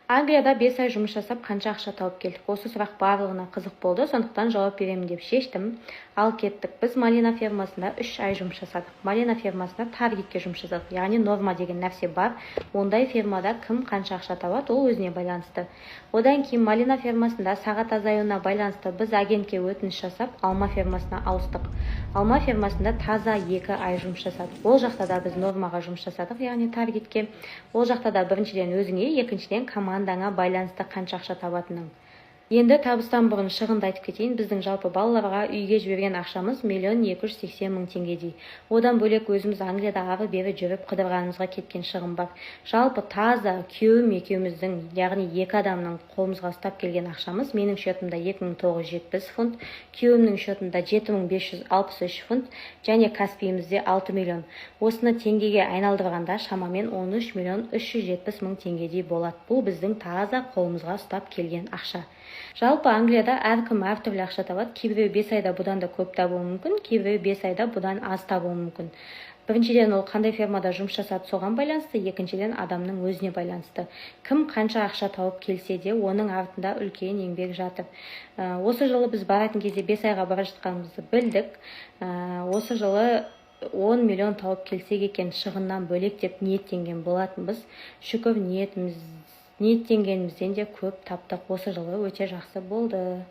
Англияда 5 ай жұмыс жасап қанша ақша тауып келдік? Осы сұрақ барлығына қызық болды, сондықтан жауап беремін деп шештім. Ал кеттік. Біз Малина фермасында 3 ай жұмыс жасадық. Малина фермасында таргетке жұмыс жасадық. Яғни норма деген нәрсе бар. Ондай фермада кім қанша ақша табады, ол өзіне байланысты. Одан кейін Малина фермасында сағат азаюына байланысты біз агентке өтініш жасап, Алма фермасына ауыстық. Алма фермасында таза 2 ай жұмыс жасадық. Ол жақта да біз нормаға жұмыс жасадық, яғни таргетке. Ол жақта да біріншіден өзіңе, екіншіден командаңа байланысты қанша ақша табатының. Енді табыстан бұрын шығынды айтып кетейін. Біздің жалпы балаларға үйге жіберген ақшамыз 1,280,000 теңгедей. Одан бөлек өзіміз Англияда ары-бері жүріп қыдырғанымызға кеткен шығын бар. Жалпы таза күйеуім екеуміздің, яғни 2 адамның қолымызға ұстап келген ақшамыз менің шотымда 2970 фунт, күйеуімнің шотында 7563 фунт және Каспиімізде 6 миллион. Осыны теңгеге айналдырғанда шамамен 13,370,000 теңгедей болады. Бұл біздің таза қолымызға ұстап келген ақша. Жалпы Англияда әркім әртүрлі ақша табады. Кейбіреу 5 айда бұдан да көп табуы мүмкін, кейбіреу 5 айда бұдан аз табуы мүмкін. Біріншіден ол қандай фермада жұмыс жасады соған байланысты, екіншіден адамның өзіне байланысты. Кім қанша ақша тауып келсе де, оның артында үлкен еңбек жатыр. Осы жылы біз баратын кезде 5 айға бара жатқанымызды білдік. Осы жылы 10 миллион тауып келсек екен, шығыннан бөлек деп ниеттенген болатынбыз. Шүкір ниеттенгенімізден де көп таптық. Осы жылы өте жақсы болды.